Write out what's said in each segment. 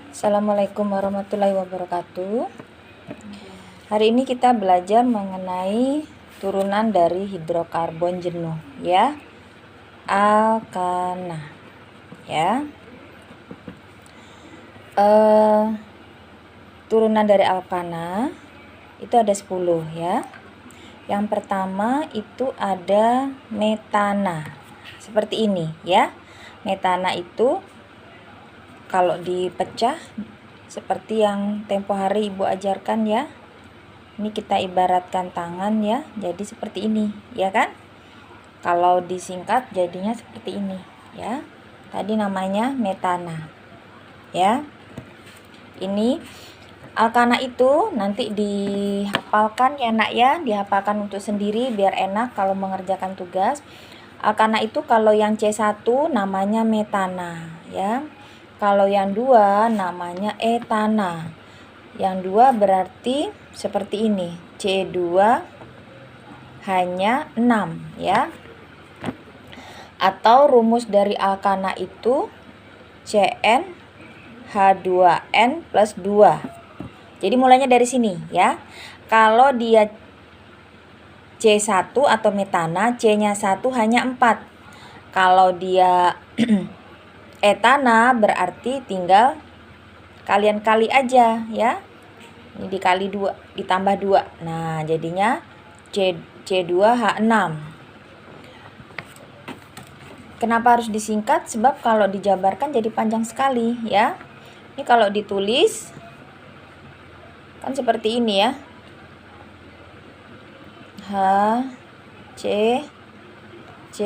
Assalamualaikum warahmatullahi wabarakatuh. Hari ini kita belajar mengenai turunan dari hidrokarbon jenuh, ya. Alkana, ya. Turunan dari alkana itu ada 10, ya. Yang pertama itu ada metana. Seperti ini, ya. Metana itu kalau dipecah seperti yang tempo hari Ibu ajarkan, ya. Ini kita ibaratkan tangan, ya. Jadi seperti ini, ya kan? Kalau disingkat jadinya seperti ini, ya. Tadi namanya metana, ya. Ini alkana itu nanti dihafalkan, ya nak, ya. Dihafalkan untuk sendiri biar enak kalau mengerjakan tugas. Alkana itu kalau yang C1 namanya metana, ya. Kalau yang 2 namanya etana. Yang 2 berarti seperti ini. C2 hanya 6, ya. Atau rumus dari alkana itu Cn H2n plus 2. Jadi mulainya dari sini, ya. Kalau dia C1 atau metana, C-nya 1 hanya 4. Kalau dia etana berarti tinggal kalian kali aja, ya. Ini dikali 2 ditambah 2. Nah, jadinya C2H6. Kenapa harus disingkat? Sebab kalau dijabarkan jadi panjang sekali, ya. Ini kalau ditulis kan seperti ini, ya. H C C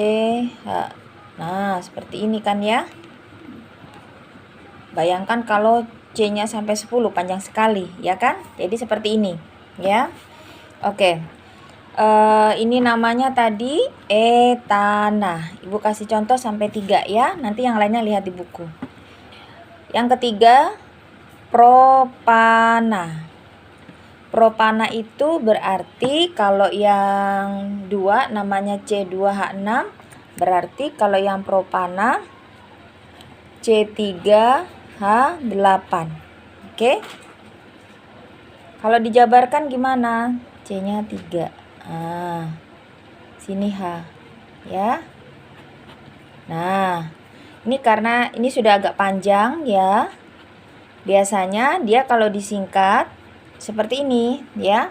H. Nah, seperti ini kan, ya. Bayangkan kalau C-nya sampai 10, panjang sekali, ya kan? Jadi seperti ini, ya. Oke. Ini namanya tadi etana. Ibu kasih contoh sampai 3, ya. Nanti yang lainnya lihat di buku. Yang ketiga, propana. Propana itu berarti kalau yang 2 namanya C2H6, berarti kalau yang propana C3H8. Oke. Kalau dijabarkan gimana? C-nya 3. Nah, sini H, ya. Nah, ini karena ini sudah agak panjang, ya. Biasanya dia kalau disingkat seperti ini, ya.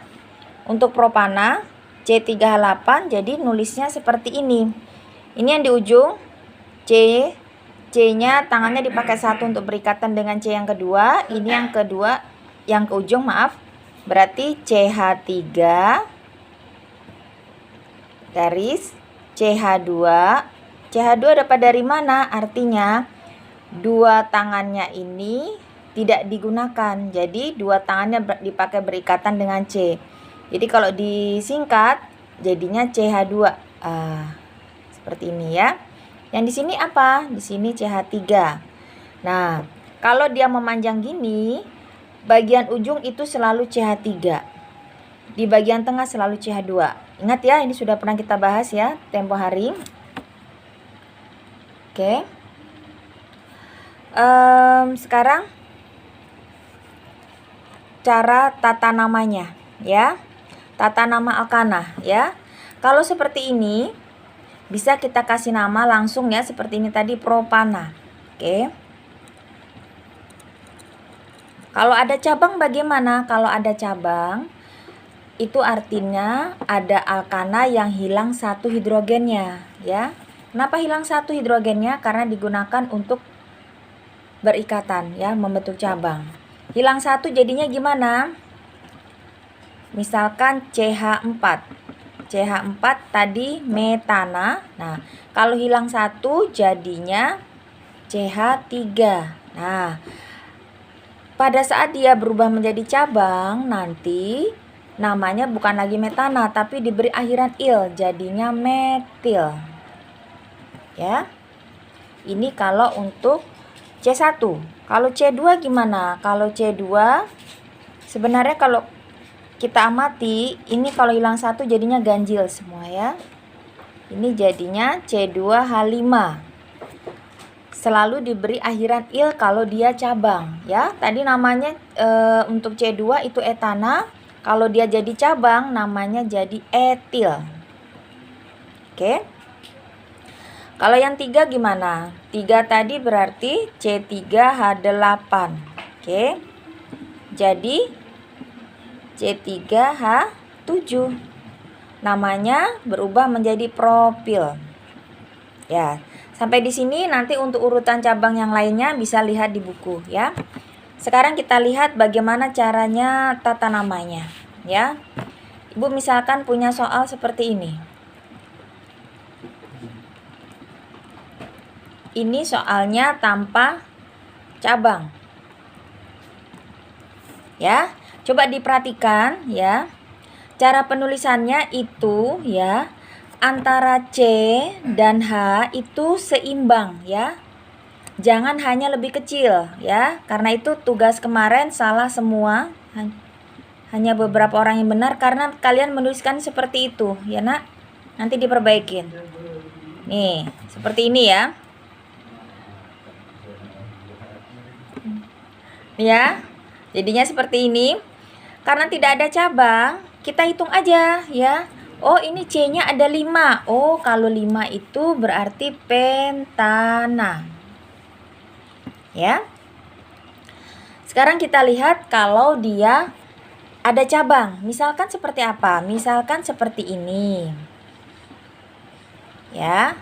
Untuk propana C3H8, jadi nulisnya seperti ini. Ini yang di ujung C-nya tangannya dipakai 1 untuk berikatan dengan C yang kedua. Ini yang kedua, yang ke ujung, maaf. Berarti CH3 garis CH2. CH2 dapat dari mana? Artinya dua tangannya ini tidak digunakan. Jadi dua tangannya dipakai berikatan dengan C. Jadi kalau disingkat jadinya CH2. Seperti ini, ya. Yang di sini apa? Di sini CH3. Nah, kalau dia memanjang gini, bagian ujung itu selalu CH3. Di bagian tengah selalu CH2. Ingat, ya, ini sudah pernah kita bahas, ya, tempo hari. Oke. Sekarang cara tata namanya, ya. Tata nama alkana, ya. Kalau seperti ini bisa kita kasih nama langsung, ya, seperti ini tadi, propana. Oke. Kalau ada cabang bagaimana? Kalau ada cabang itu artinya ada alkana yang hilang 1 hidrogennya, ya. Kenapa hilang 1 hidrogennya? Karena digunakan untuk berikatan, ya, membentuk cabang. Hilang 1 jadinya gimana? Misalkan CH4. CH4 tadi metana. Nah, kalau hilang 1 jadinya CH3. Nah, pada saat dia berubah menjadi cabang, nanti namanya bukan lagi metana, tapi diberi akhiran il, jadinya metil. Ya. Ini kalau untuk C1. Kalau C2 gimana? Kalau C2 sebenarnya kalau kita amati, ini kalau hilang 1 jadinya ganjil semua, ya. Ini jadinya C2H5. selalu diberi akhiran il kalau dia cabang, ya. Tadi namanya untuk C2 itu etana, kalau dia jadi cabang namanya jadi etil. Oke. Kalau yang 3 gimana? 3 tadi berarti C3H8. Oke. Jadi C3H7. Namanya berubah menjadi propil. Ya. Sampai di sini nanti untuk urutan cabang yang lainnya bisa lihat di buku, ya. Sekarang kita lihat bagaimana caranya tata namanya, ya. Ibu misalkan punya soal seperti ini. Ini soalnya tanpa cabang. Ya. Coba diperhatikan, ya. Cara penulisannya itu, ya, antara C dan H itu seimbang, ya. Jangan hanya lebih kecil, ya. Karena itu tugas kemarin salah semua. Hanya beberapa orang yang benar karena kalian menuliskan seperti itu, ya, Nak. Nanti diperbaikin. Nih, seperti ini ya. Ya. Jadinya seperti ini. Karena tidak ada cabang, kita hitung aja, ya. Oh, ini C-nya ada 5. Oh, kalau 5 itu berarti pentana. Ya. Sekarang kita lihat kalau dia ada cabang. Misalkan seperti apa? Misalkan seperti ini. Ya.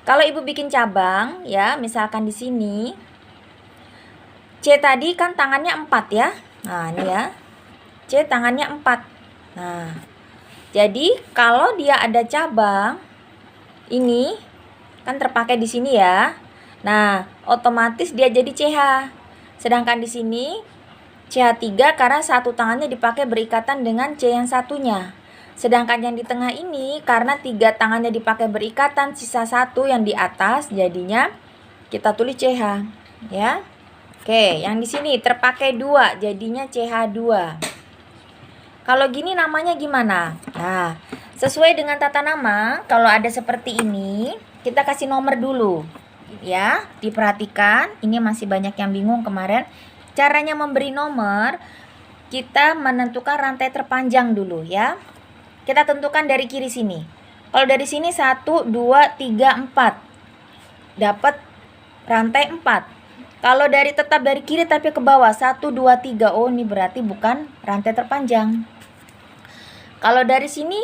Kalau Ibu bikin cabang, ya, misalkan di sini. C tadi kan tangannya 4, ya. Nah, ini ya. C tangannya 4. Nah, jadi kalau dia ada cabang, ini kan terpakai di sini ya. Nah, otomatis dia jadi CH. Sedangkan di sini CH3 karena satu tangannya dipakai berikatan dengan C yang satunya. Sedangkan yang di tengah ini karena 3 tangannya dipakai berikatan, sisa 1 yang di atas, jadinya kita tulis CH, ya. Oke, yang di sini terpakai 2, jadinya CH2. Kalau gini namanya gimana? Nah, sesuai dengan tata nama, kalau ada seperti ini, kita kasih nomor dulu. Ya, diperhatikan, ini masih banyak yang bingung kemarin. Caranya memberi nomor, kita menentukan rantai terpanjang dulu, ya. Kita tentukan dari kiri sini. Kalau dari sini 1, 2, 3, 4. Dapat rantai 4. Kalau tetap dari kiri tapi ke bawah 1, 2, 3. Oh, ini berarti bukan rantai terpanjang. Kalau dari sini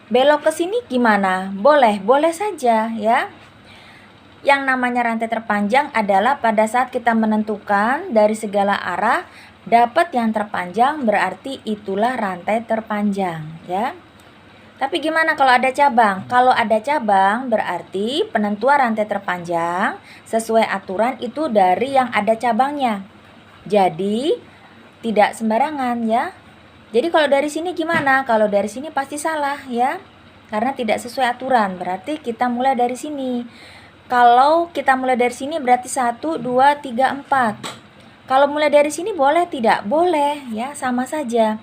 belok ke sini gimana? Boleh saja, ya. Yang namanya rantai terpanjang adalah pada saat kita menentukan dari segala arah dapat yang terpanjang, berarti itulah rantai terpanjang, ya. Tapi gimana kalau ada cabang? Kalau ada cabang berarti penentuan rantai terpanjang sesuai aturan itu dari yang ada cabangnya. Jadi tidak sembarangan, ya. Jadi kalau dari sini gimana? Kalau dari sini pasti salah, ya. Karena tidak sesuai aturan. Berarti kita mulai dari sini. Kalau kita mulai dari sini berarti 1, 2, 3, 4. Kalau mulai dari sini boleh tidak? Boleh, ya, sama saja.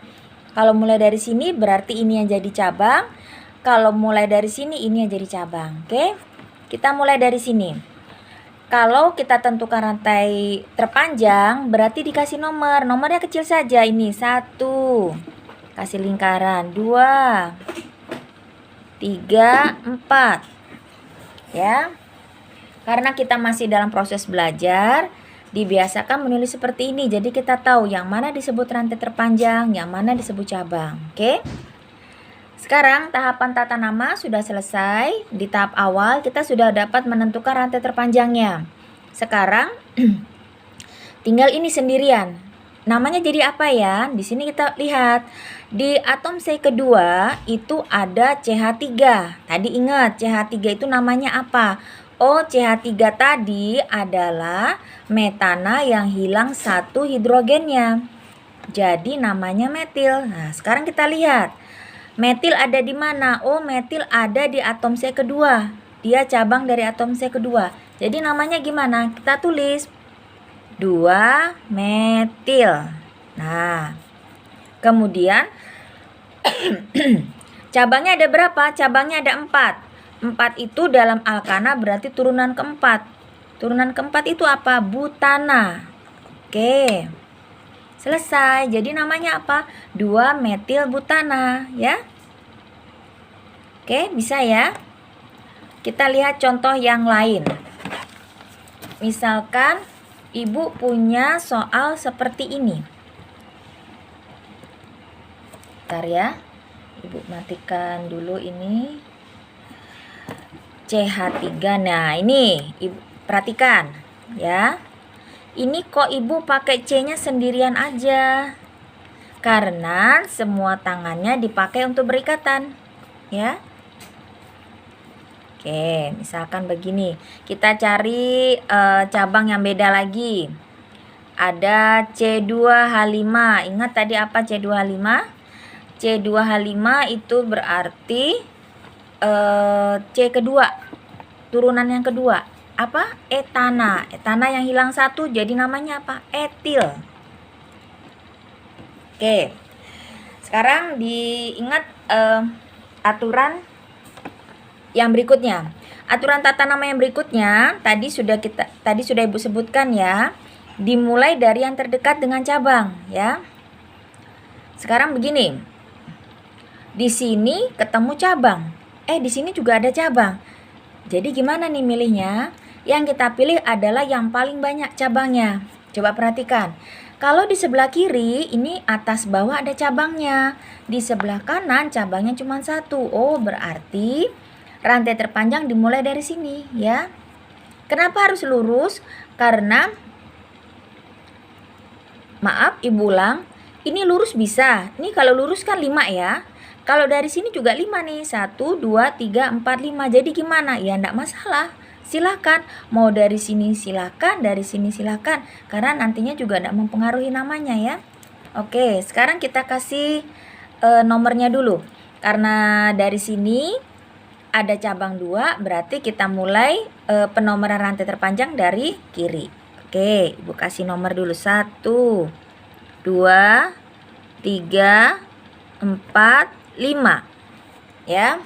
Kalau mulai dari sini berarti ini yang jadi cabang. Kalau mulai dari sini ini yang jadi cabang. Oke? Kita mulai dari sini. Kalau kita tentukan rantai terpanjang, berarti dikasih nomor. Nomornya kecil saja. Ini 1. Kasih lingkaran. 2. 3, 4. Ya. Karena kita masih dalam proses belajar, dibiasakan menulis seperti ini. Jadi kita tahu yang mana disebut rantai terpanjang, yang mana disebut cabang. Oke? Sekarang tahapan tata nama sudah selesai. Di tahap awal kita sudah dapat menentukan rantai terpanjangnya. Sekarang tinggal ini sendirian. Namanya jadi apa ya? Di sini kita lihat. Di atom C kedua itu ada CH3. Tadi ingat CH3 itu namanya apa? Oh, CH3 tadi adalah metana yang hilang 1 hidrogennya. Jadi namanya metil. Nah, sekarang kita lihat. Metil ada di mana? Oh, metil ada di atom C kedua. Dia cabang dari atom C kedua. Jadi namanya gimana? Kita tulis 2-metil. Nah, kemudian cabangnya ada berapa? Cabangnya ada 4. 4 itu dalam alkana berarti turunan keempat. Turunan keempat itu apa? Butana. Oke. Selesai. Jadi namanya apa? 2-metil butana, ya. Oke, bisa ya. Kita lihat contoh yang lain. Misalkan ibu punya soal seperti ini. Bentar ya. Ibu matikan dulu ini. CH3. Nah, ini ibu perhatikan ya. Ini kok ibu pakai C-nya sendirian aja? Karena semua tangannya dipakai untuk berikatan, ya. Oke, misalkan begini. Kita cari cabang yang beda lagi. Ada C2H5. Ingat tadi apa C2H5? C2H5 itu berarti C kedua. Turunan yang kedua. Apa? Etana. Etana yang hilang satu jadi namanya apa? Etil. Oke. Sekarang diingat aturan yang berikutnya. Aturan tata nama yang berikutnya tadi sudah Ibu sebutkan ya. Dimulai dari yang terdekat dengan cabang ya. Sekarang begini. Di sini ketemu cabang. Di sini juga ada cabang. Jadi gimana nih milihnya? Yang kita pilih adalah yang paling banyak cabangnya. Coba perhatikan. Kalau di sebelah kiri ini atas bawah ada cabangnya. Di sebelah kanan cabangnya cuma satu. Oh, berarti rantai terpanjang dimulai dari sini ya. Kenapa harus lurus? Karena maaf, Ibu ulang. Ini lurus bisa. Ini kalau lurus kan 5 ya. Kalau dari sini juga 5 nih. 1, 2, 3, 4, 5. Jadi gimana? Ya enggak masalah. Silakan. Mau dari sini silakan, dari sini silakan. Karena nantinya juga enggak mempengaruhi namanya ya. Oke, sekarang kita kasih nomornya dulu. Karena dari sini ada cabang 2, berarti kita mulai penomoran rantai terpanjang dari kiri. Oke, Ibu kasih nomor dulu. 1, 2, 3, 4, 5. Ya.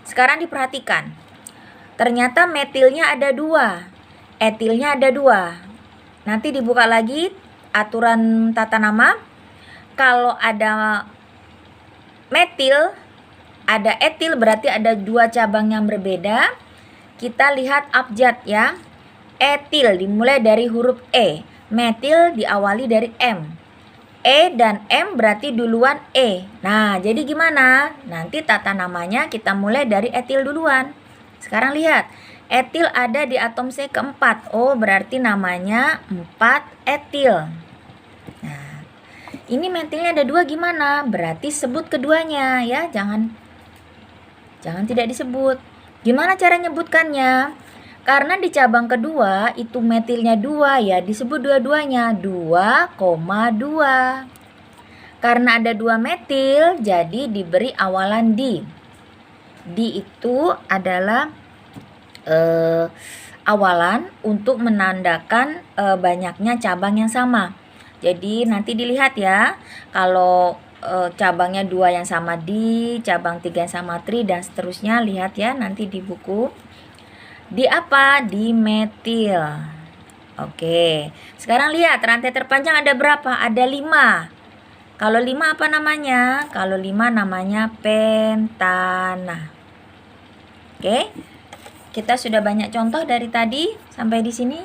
Sekarang diperhatikan. Ternyata metilnya ada 2. Etilnya ada 2. Nanti dibuka lagi aturan tata nama. Kalau ada metil, ada etil, berarti ada 2 cabang yang berbeda. Kita lihat abjad ya. Etil dimulai dari huruf E. Metil diawali dari M. E dan M berarti duluan E. Nah, jadi gimana? Nanti tata namanya kita mulai dari etil duluan. Sekarang lihat. Etil ada di atom C keempat. Oh, berarti namanya 4 etil. Nah, ini metilnya ada 2 gimana? Berarti sebut keduanya ya. Jangan tidak disebut. Gimana cara nyebutkannya? Karena di cabang kedua itu metilnya 2 ya, disebut dua-duanya 2,2. Karena ada 2 metil, jadi diberi awalan di. Di itu adalah awalan untuk menandakan banyaknya cabang yang sama. Jadi nanti dilihat ya, kalau cabangnya 2 yang sama di, cabang 3 yang sama tri, dan seterusnya. Lihat ya nanti di buku. Di apa? Di metil. Oke. Sekarang lihat rantai terpanjang ada berapa? Ada 5. Kalau 5 apa namanya? Kalau 5 namanya pentana. Oke. Kita sudah banyak contoh dari tadi sampai di sini.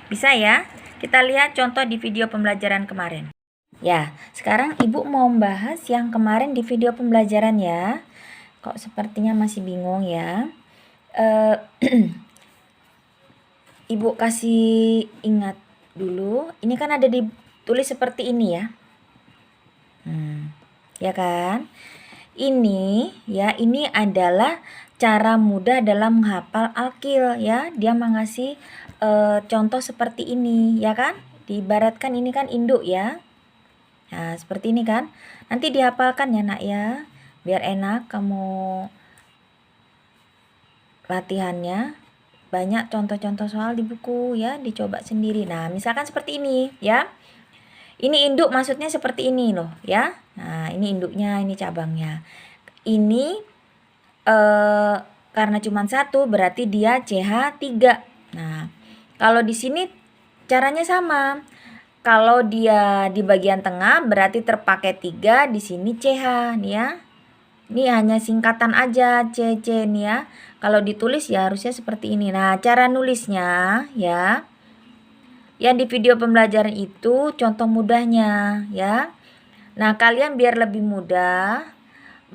Bisa ya? Kita lihat contoh di video pembelajaran kemarin. Ya, sekarang Ibu mau membahas yang kemarin di video pembelajaran ya. Kok sepertinya masih bingung ya? Ibu kasih ingat dulu. Ini kan ada ditulis seperti ini ya. Ya kan? Ini ya, ini adalah cara mudah dalam menghafal alkil ya. Dia mengasih contoh seperti ini ya kan? Diibaratkan ini kan induk ya. Nah, seperti ini kan. Nanti dihafalkan ya nak ya. Biar enak kamu latihannya. Banyak contoh-contoh soal di buku ya. Dicoba sendiri. Nah, misalkan seperti ini ya. Ini induk maksudnya seperti ini loh ya. Nah, ini induknya, ini cabangnya. Ini karena cuma 1 berarti dia CH3. Nah, Kalau di sini caranya sama. Kalau dia di bagian tengah berarti terpakai 3, di sini CH nih ya. Ini hanya singkatan aja CC nih ya. Kalau ditulis ya harusnya seperti ini. Nah, cara nulisnya ya. Yang di video pembelajaran itu contoh mudahnya ya. Nah, kalian biar lebih mudah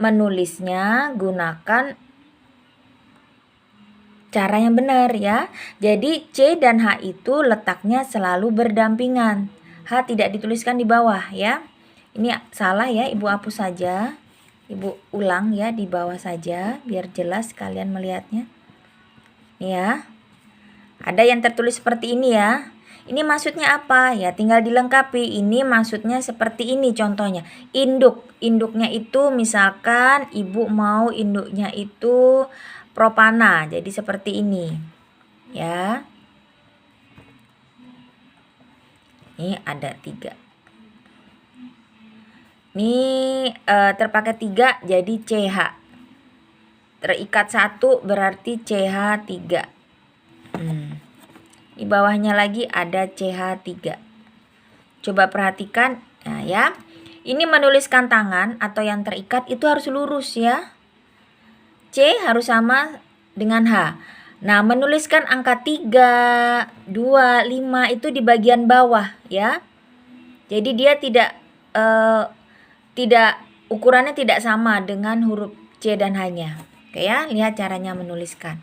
menulisnya gunakan cara yang benar ya. Jadi C dan H itu letaknya selalu berdampingan. H tidak dituliskan di bawah ya. Ini salah ya, Ibu hapus saja. Ibu ulang ya di bawah saja biar jelas kalian melihatnya. Nih ya. Ada yang tertulis seperti ini ya. Ini maksudnya apa? Ya tinggal dilengkapi. Ini maksudnya seperti ini contohnya. Induk. Induknya itu misalkan ibu mau induknya itu propana. Jadi seperti ini. Ya. Ini ada 3. Ini terpakai 3 jadi CH. Terikat 1 berarti CH3. Di bawahnya lagi ada CH3. Coba perhatikan. Nah ya. Ini menuliskan tangan atau yang terikat itu harus lurus ya. C harus sama dengan H. Nah, menuliskan angka 3, 2, 5 itu di bagian bawah ya. Jadi dia tidak ukurannya tidak sama dengan huruf C dan H-nya. Oke ya, lihat caranya menuliskan.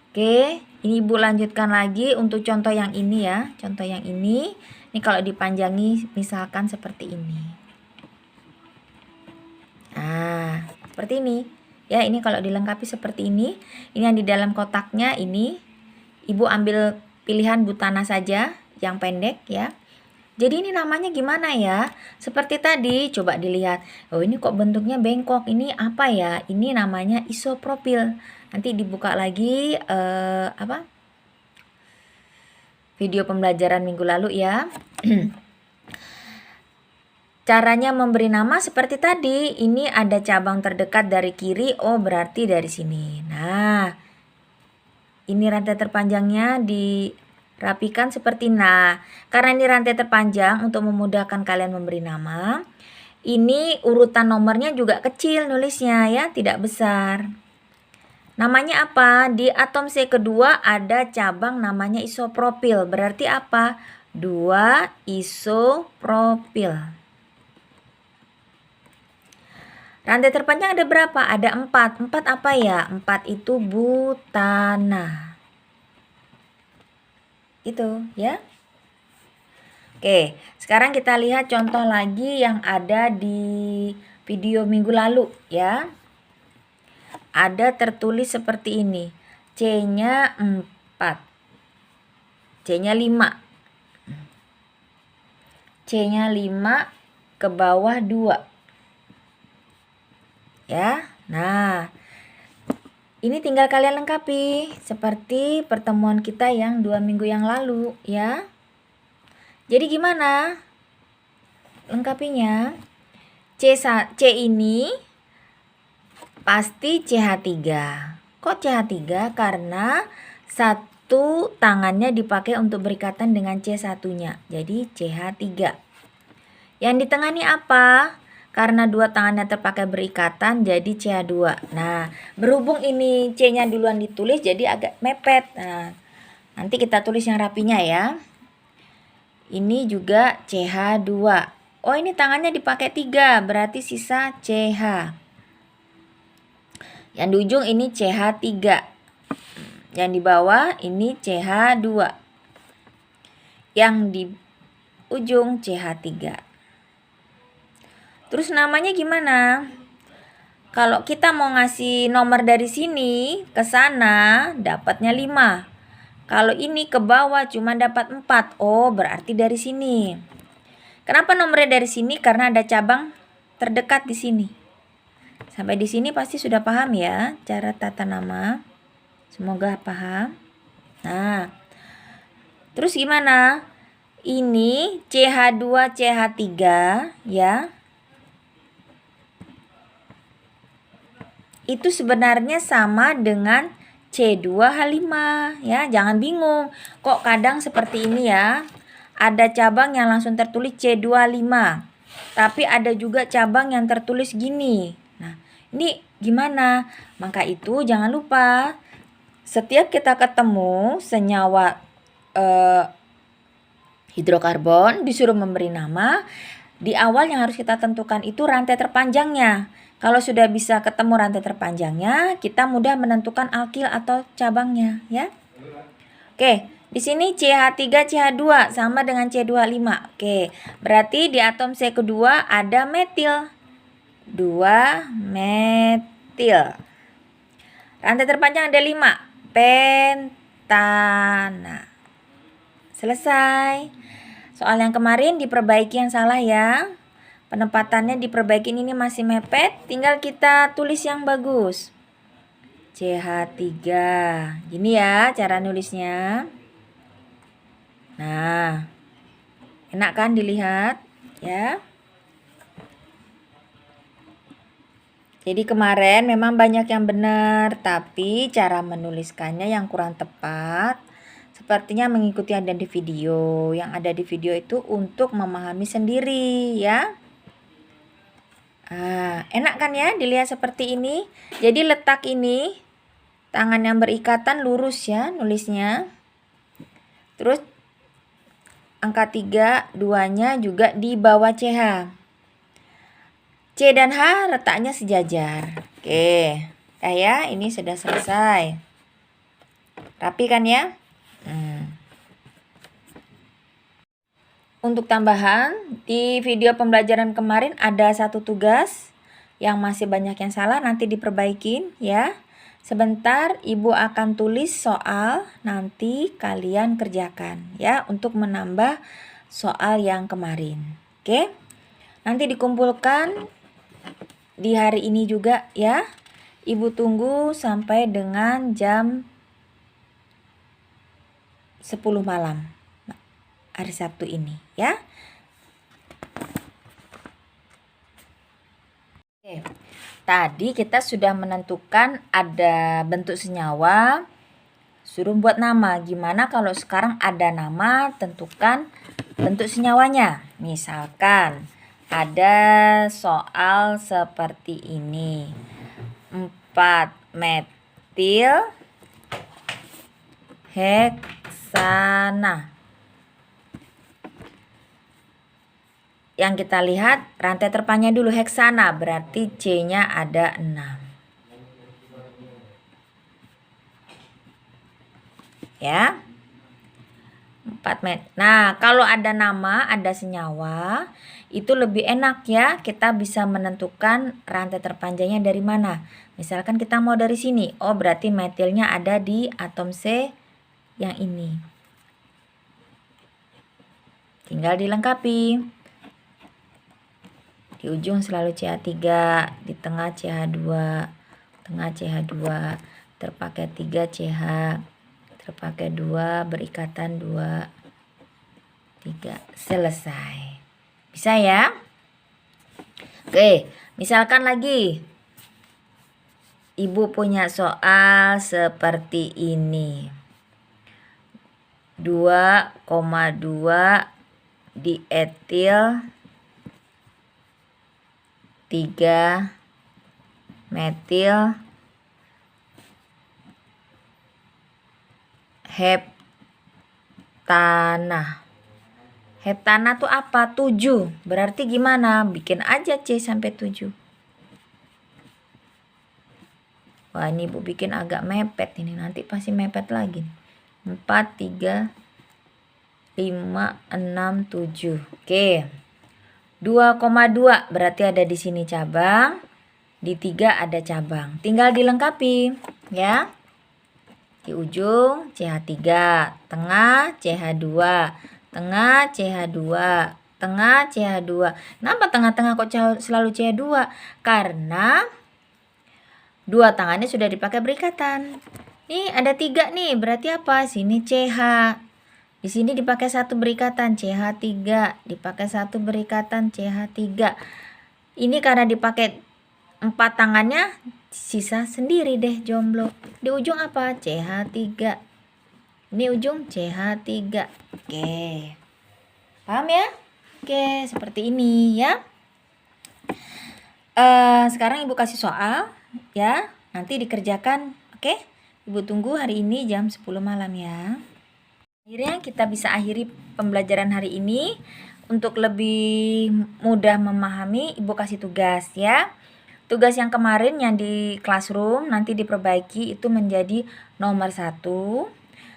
Oke, ini Ibu lanjutkan lagi untuk contoh yang ini ya. Contoh yang ini kalau dipanjangi misalkan seperti ini. Nah, seperti ini. Ya, ini kalau dilengkapi seperti ini. Ini yang di dalam kotaknya ini. Ibu ambil pilihan butana saja yang pendek ya. Jadi ini namanya gimana ya? Seperti tadi, coba dilihat. Oh, ini kok bentuknya bengkok. Ini apa ya? Ini namanya isopropil. Nanti dibuka lagi video pembelajaran minggu lalu ya. Caranya memberi nama seperti tadi. Ini ada cabang terdekat dari kiri. Oh, berarti dari sini. Nah, ini rantai terpanjangnya dirapikan seperti karena ini rantai terpanjang untuk memudahkan kalian memberi nama. Ini urutan nomornya juga kecil nulisnya ya, tidak besar. Namanya apa? Di atom C kedua ada cabang namanya isopropil. Berarti apa? 2 isopropil. Rantai terpanjang ada berapa? Ada 4. 4 apa ya? 4 itu butana. Itu ya. Oke, sekarang kita lihat contoh lagi yang ada di video minggu lalu ya. Ada tertulis seperti ini. C-nya 4. C-nya 5. C-nya 5 ke bawah 2. Ya. Nah, ini tinggal kalian lengkapi seperti pertemuan kita yang 2 minggu yang lalu ya. Jadi gimana lengkapinya? C ini pasti CH3. Kok CH3? Karena satu tangannya dipakai untuk berikatan dengan C1-nya. Jadi CH3. Yang di tengah ini apa? Karena 2 tangannya terpakai berikatan jadi CH2. Nah, berhubung ini C-nya duluan ditulis jadi agak mepet. Nah, nanti kita tulis yang rapinya ya. Ini juga CH2. Oh, ini tangannya dipakai 3, berarti sisa CH. Yang di ujung ini CH3. Yang di bawah ini CH2. Yang di ujung CH3. Terus namanya gimana? Kalau kita mau ngasih nomor dari sini ke sana, dapatnya 5. Kalau ini ke bawah cuma dapat 4. Oh, berarti dari sini. Kenapa nomornya dari sini? Karena ada cabang terdekat di sini. Sampai di sini pasti sudah paham ya cara tata nama. Semoga paham. Nah, terus gimana? Ini CH2, CH3 ya. Itu sebenarnya sama dengan C2H5 ya. Jangan bingung. Kok kadang seperti ini ya. Ada cabang yang langsung tertulis C2H5. Tapi ada juga cabang yang tertulis gini. Nah, ini gimana? Maka itu jangan lupa setiap kita ketemu senyawa hidrokarbon disuruh memberi nama. Di awal yang harus kita tentukan itu rantai terpanjangnya. Kalau sudah bisa ketemu rantai terpanjangnya, kita mudah menentukan alkil atau cabangnya ya. Oke, di sini CH3 CH2 sama dengan C25. Oke, berarti di atom C kedua ada metil. 2 metil. Rantai terpanjang ada 5. Pentana. Selesai. Soal yang kemarin diperbaiki yang salah ya. Penempatannya diperbaiki, ini masih mepet. Tinggal kita tulis yang bagus. CH3. Gini ya cara nulisnya. Nah. Enak kan dilihat? Ya. Jadi kemarin memang banyak yang benar. Tapi cara menuliskannya yang kurang tepat. Sepertinya mengikuti yang ada di video. Yang ada di video itu untuk memahami sendiri ya. Enak kan ya dilihat seperti ini. Jadi letak ini, tangan yang berikatan lurus ya nulisnya. Terus angka 3, 2-nya juga di bawah CH. C dan H letaknya sejajar. Oke, ya ini sudah selesai. Rapi kan ya? Untuk tambahan, di video pembelajaran kemarin ada satu tugas yang masih banyak yang salah, nanti diperbaikin ya. Sebentar Ibu akan tulis soal, nanti kalian kerjakan ya untuk menambah soal yang kemarin. Oke? Nanti dikumpulkan di hari ini juga ya. Ibu tunggu sampai dengan jam 10 malam. Hari Sabtu ini ya. Oke. Tadi kita sudah menentukan ada bentuk senyawa. Suruh buat nama. Gimana kalau sekarang ada nama, tentukan bentuk senyawanya. Misalkan ada soal seperti ini. 4 metil heksana. Yang kita lihat rantai terpanjang dulu heksana, berarti C-nya ada 6. Ya. 4 metil. Nah, kalau ada nama, ada senyawa, itu lebih enak ya. Kita bisa menentukan rantai terpanjangnya dari mana. Misalkan kita mau dari sini. Oh, berarti metilnya ada di atom C yang ini. Tinggal dilengkapi. Di ujung selalu CH3, di tengah CH2, tengah CH2, terpakai 3 CH, terpakai 2, berikatan 2, 3. Selesai. Bisa ya? Oke, misalkan lagi. Ibu punya soal seperti ini. 2,2 dietil 3 metil heptana. Heptana tuh apa? 7. Berarti gimana? Bikin aja C sampai 7. Wah, ini Ibu bikin agak mepet ini. Nanti pasti mepet lagi. 4, 3, 5, 6, 7. Oke. 2,2 berarti ada di sini cabang, di 3 ada cabang. Tinggal dilengkapi ya. Di ujung CH3, tengah CH2, tengah CH2, tengah CH2. Kenapa tengah-tengah kok selalu CH2? Karena dua tangannya sudah dipakai berikatan. Nih ada 3 nih, berarti apa? Sini CH. Di sini dipakai 1 berikatan CH3, dipakai 1 berikatan CH3. Ini karena dipakai 4 tangannya, sisa sendiri deh jomblo. Di ujung apa? CH3. Ini ujung CH3. Oke. Paham ya? Oke, seperti ini ya. Sekarang Ibu kasih soal ya. Nanti dikerjakan. Oke? Ibu tunggu hari ini jam 10 malam ya. Akhirnya kita bisa akhiri pembelajaran hari ini. Untuk lebih mudah memahami, Ibu kasih tugas ya. Tugas yang kemarin yang di classroom nanti diperbaiki itu menjadi nomor 1.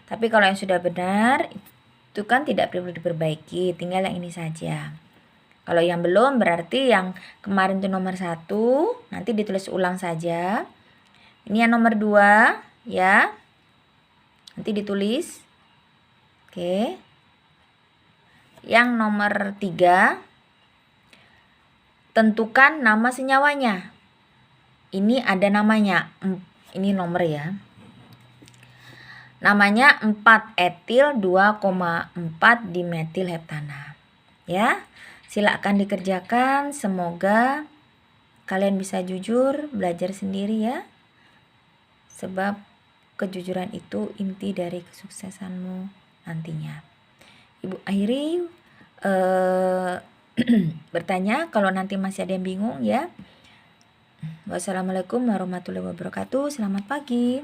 Tapi kalau yang sudah benar itu kan tidak perlu diperbaiki, tinggal yang ini saja. Kalau yang belum berarti yang kemarin itu nomor 1, nanti ditulis ulang saja. Ini yang nomor 2 ya. Nanti ditulis. Oke. Yang nomor 3, tentukan nama senyawanya. Ini ada namanya. Ini nomor ya. Namanya 4-etil 2,4 dimetil heptana. Ya. Silakan dikerjakan. Semoga kalian bisa jujur, belajar sendiri ya. Sebab kejujuran itu inti dari kesuksesanmu nantinya. Ibu akhiri bertanya kalau nanti masih ada yang bingung ya. Wassalamualaikum warahmatullahi wabarakatuh. Selamat pagi.